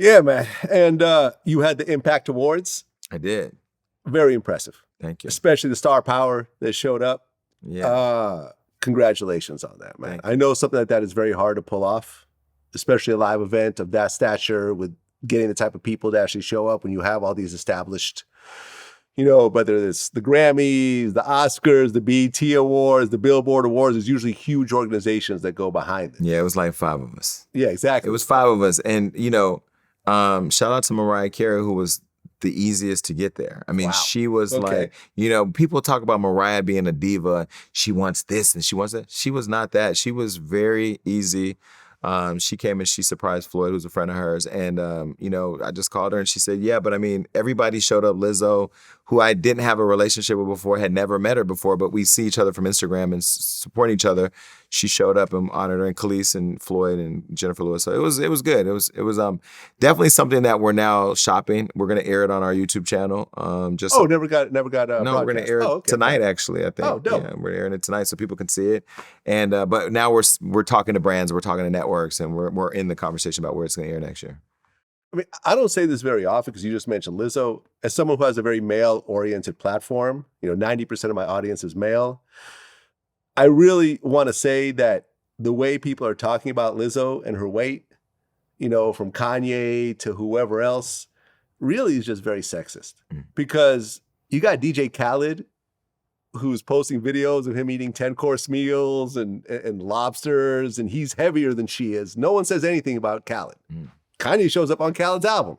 Yeah, man. And you had the Impact Awards. I did. Very impressive. Thank you. Especially the star power that showed up. Yeah. Congratulations on that, man. Thank I know something like that is very hard to pull off, especially a live event of that stature with getting the type of people to actually show up when you have all these established, whether it's the Grammys, the Oscars, the BET Awards, the Billboard Awards, there's usually huge organizations that go behind it. Yeah, it was like 5 of us. Yeah, exactly. It was 5 of us. And, shout out to Mariah Carey, who was the easiest to get there. I mean, Wow. She was like, people talk about Mariah being a diva. She wants this and she wants that. She was not that. She was very easy. She came and she surprised Floyd, who's a friend of hers. And, I just called her and she said, yeah, but I mean, everybody showed up. Lizzo, who I didn't have a relationship with before, had never met her before, but we see each other from Instagram and support each other. She showed up and honored her, and Kelis and Floyd and Jennifer Lewis. So it was good. It was definitely something that we're now shopping. We're going to air it on our YouTube channel. Never got. No, we're going to air it tonight. Actually, I think. Oh, dope. Yeah, we're airing it tonight so people can see it. And but now we're talking to brands, we're talking to networks, and we're in the conversation about where it's going to air next year. I mean, I don't say this very often because you just mentioned Lizzo. As someone who has a very male-oriented platform, 90% of my audience is male. I really want to say that the way people are talking about Lizzo and her weight, from Kanye to whoever else, really is just very sexist. Because you got DJ Khaled, who's posting videos of him eating 10-course meals and lobsters, and he's heavier than she is. No one says anything about Khaled. Kanye shows up on Khaled's album.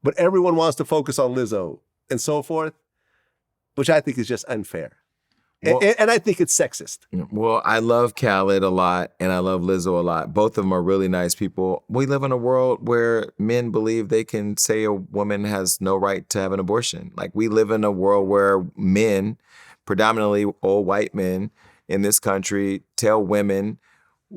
But everyone wants to focus on Lizzo and so forth, which I think is just unfair. Well, and I think it's sexist. Well, I love Khaled a lot and I love Lizzo a lot. Both of them are really nice people. We live in a world where men believe they can say a woman has no right to have an abortion. Like, we live in a world where men, predominantly old white men in this country, tell women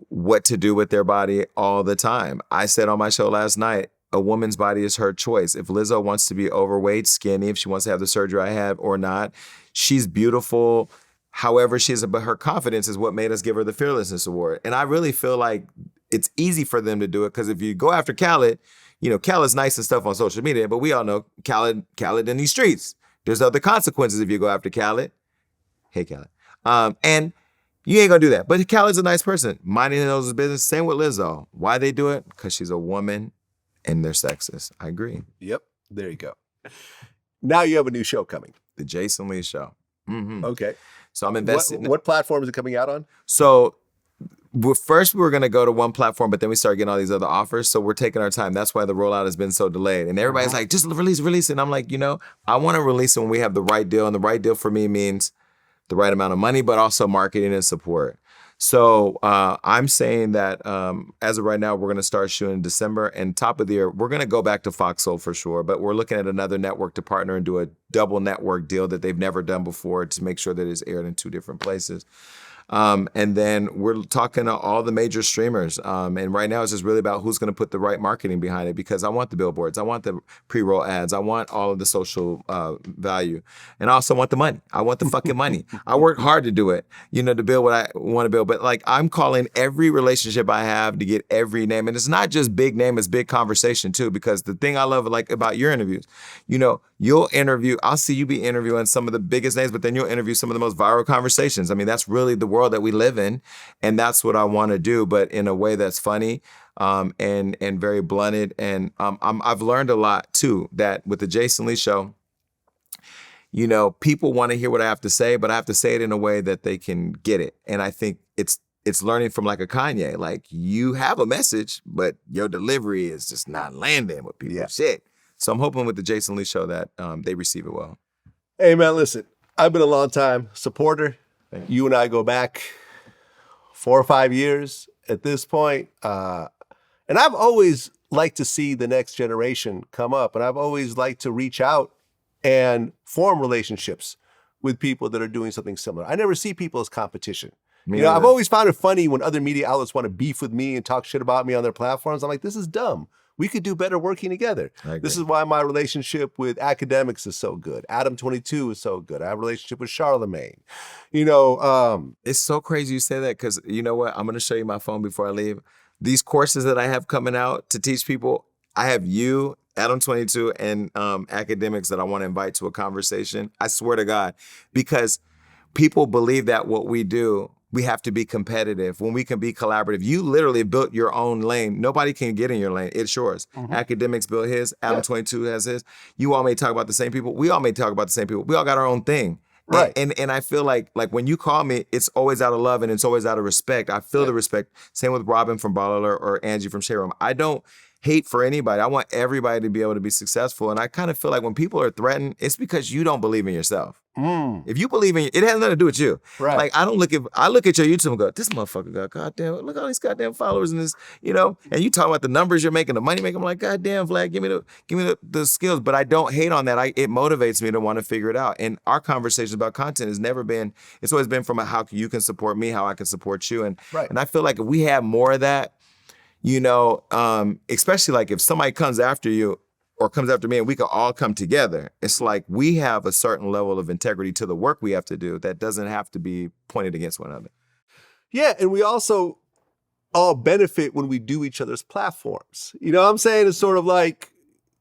what to do with their body all the time. I said on my show last night, a woman's body is her choice. If Lizzo wants to be overweight, skinny, if she wants to have the surgery I have or not, she's beautiful. However she is, but her confidence is what made us give her the Fearlessness Award. And I really feel like it's easy for them to do it, because if you go after Khaled, Khaled's nice and stuff on social media, but we all know Khaled in these streets. There's other consequences if you go after Khaled. Hey, Khaled. And you ain't gonna do that. But Khaled's a nice person, minding his business. Same with Lizzo. Why they do it? Because she's a woman and they're sexist. I agree. Yep. There you go. Now you have a new show coming. The Jason Lee Show. Mm-hmm. Okay. So I'm invested. What platform is it coming out on? So first we were going to go to one platform, but then we started getting all these other offers. So we're taking our time. That's why the rollout has been so delayed. And everybody's like, just release it. And I'm like, I want to release it when we have the right deal. And the right deal for me means the right amount of money, but also marketing and support. So I'm saying that as of right now, we're going to start shooting in December, and top of the year, we're going to go back to Foxhole for sure, but we're looking at another network to partner and do a double network deal that they've never done before to make sure that it's aired in 2 different places. And then we're talking to all the major streamers. And right now it's just really about who's going to put the right marketing behind it, because I want the billboards. I want the pre-roll ads. I want all of the social value. And I also want the money. I want the fucking money. I work hard to do it, to build what I want to build. But like, I'm calling every relationship I have to get every name. And it's not just big name, it's big conversation too, because the thing I love about your interviews, you'll interview, I'll see you be interviewing some of the biggest names, but then you'll interview some of the most viral conversations. I mean, that's really the world that we live in, and that's what I want to do, but in a way that's funny and very blunted. And I've learned a lot too, that with the Jason Lee Show, people want to hear what I have to say, but I have to say it in a way that they can get it. And I think it's learning from like a Kanye. Like, you have a message, but your delivery is just not landing with people. Yeah. Shit. So I'm hoping with the Jason Lee Show that they receive it well. Hey, man, listen, I've been a long time supporter. You and I go back 4 or 5 years at this point. And I've always liked to see the next generation come up. And I've always liked to reach out and form relationships with people that are doing something similar. I never see people as competition. I've always found it funny when other media outlets want to beef with me and talk shit about me on their platforms. I'm like, this is dumb. We could do better working together. This is why my relationship with academics is so good. Adam 22 is so good. I have a relationship with Charlemagne. It's so crazy you say that, because you know what? I'm going to show you my phone before I leave. These courses that I have coming out to teach people, I have you, Adam 22, and academics that I want to invite to a conversation. I swear to God, because people believe that what we do, we have to be competitive when we can be collaborative. You literally built your own lane. Nobody can get in your lane. It's yours. Academics built his. Adam 22 has his. You all may talk about the same people. We all may talk about the same people. We all got our own thing. Right. And I feel like when you call me, it's always out of love and it's always out of respect. I feel the respect. Same with Robin from Baller or Angie from Shade Room. I don't hate for anybody. I want everybody to be able to be successful. And I kind of feel like when people are threatened, it's because you don't believe in yourself. If you believe in it has nothing to do with you. Right. Like I look at your YouTube and go, this motherfucker got goddamn, look at all these goddamn followers in this, and you talk about the numbers you're making, the money making. I'm like, goddamn, Vlad, give me the skills. But I don't hate on that. It motivates me to want to figure it out. And our conversations about content it's always been from how you can support me, how I can support you. And I feel like if we have more of that, especially like if somebody comes after you or comes after me and we can all come together, it's like we have a certain level of integrity to the work we have to do that doesn't have to be pointed against one another. Yeah, and we also all benefit when we do each other's platforms. You know what I'm saying? It's sort of like,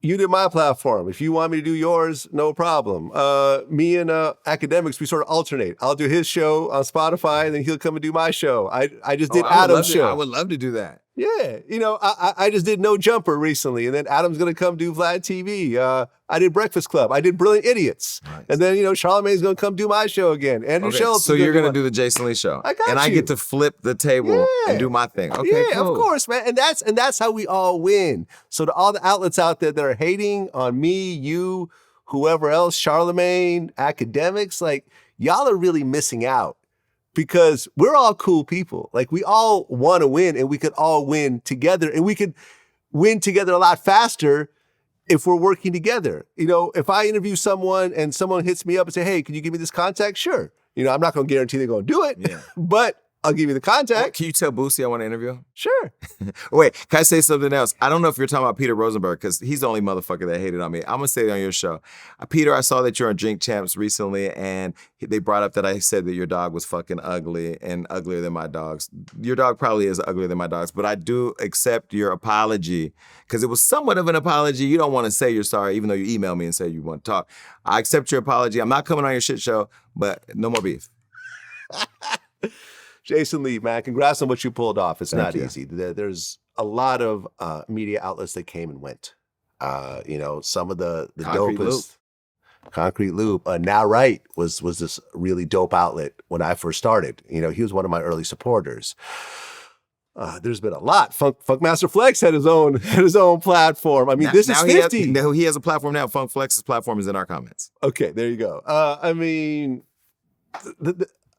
you did my platform. If you want me to do yours, no problem. Me and academics, we sort of alternate. I'll do his show on Spotify, and then he'll come and do my show. I just did Adam's show. I would love to do that. Yeah, I just did No Jumper recently, and then Adam's gonna come do Vlad TV. I did Breakfast Club. I did Brilliant Idiots, and then Charlamagne's gonna come do my show again. Andrew Schultz. So you're gonna do the Jason Lee show, I get to flip the table and do my thing. Okay, yeah, cool. Of course, man, and that's how we all win. So to all the outlets out there that are hating on me, you, whoever else, Charlamagne, academics, like y'all are really missing out. Because we're all cool people. Like we all want to win and we could all win together, and we could win together a lot faster if we're working together. If I interview someone and someone hits me up and say, hey, can you give me this contact? Sure. I'm not going to guarantee they're going to do it, but I'll give you the contact. Can you tell Boosie I want to interview him? Sure. Wait, can I say something else? I don't know if you're talking about Peter Rosenberg, because he's the only motherfucker that hated on me. I'm going to say it on your show. Peter, I saw that you're on Drink Champs recently, and they brought up that I said that your dog was fucking ugly and uglier than my dogs. Your dog probably is uglier than my dogs, but I do accept your apology, because it was somewhat of an apology. You don't want to say you're sorry, even though you emailed me and said you want to talk. I accept your apology. I'm not coming on your shit show, but no more beef. Jason Lee, man, congrats on what you pulled off. It's not easy. There's a lot of media outlets that came and went. Some of the dopest. Concrete Loop. Now Right was this really dope outlet when I first started. He was one of my early supporters. There's been a lot. Funkmaster Flex had his own platform. I mean, this is 50. He has a platform now. Funk Flex's platform is in our comments. Okay, there you go.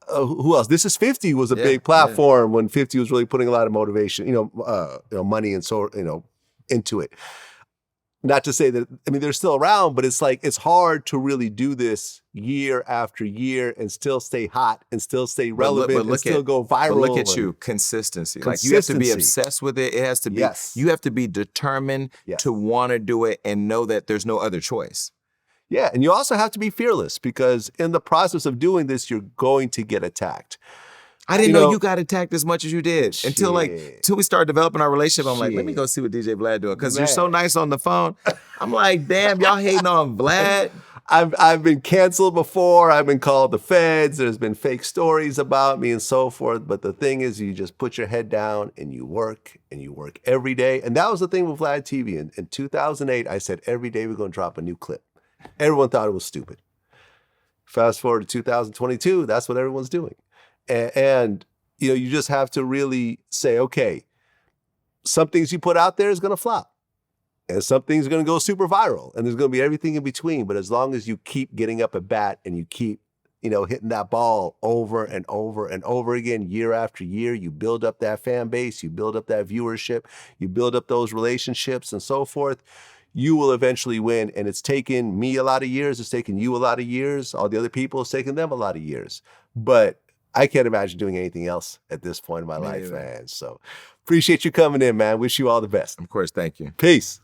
Who else? This is 50 was a big platform when 50 was really putting a lot of motivation, money and into it. Not to say that, they're still around, but it's like, it's hard to really do this year after year and still stay hot and still stay relevant and still go viral. But look at you, consistency. Like you have to be obsessed with it. It has to be, you have to be determined to want to do it and know that there's no other choice. Yeah, and you also have to be fearless, because in the process of doing this, you're going to get attacked. I didn't know you got attacked as much as you did until we started developing our relationship. I'm like, let me go see what DJ Vlad doing, because you're so nice on the phone. I'm like, damn, y'all hating on Vlad. I've been canceled before. I've been called the feds. There's been fake stories about me and so forth. But the thing is, you just put your head down and you work every day. And that was the thing with Vlad TV. In 2008, I said every day we're going to drop a new clip. Everyone thought it was stupid. Fast forward to 2022, that's what everyone's doing. And you just have to really say, okay, some things you put out there is going to flop. And some things are going to go super viral. And there's going to be everything in between. But as long as you keep getting up at bat and you keep, hitting that ball over and over and over again, year after year, you build up that fan base, you build up that viewership, you build up those relationships and so forth, you will eventually win. And it's taken me a lot of years. It's taken you a lot of years. All the other people, it's taken them a lot of years. But I can't imagine doing anything else at this point in my life, man. So appreciate you coming in, man. Wish you all the best. Of course. Thank you. Peace.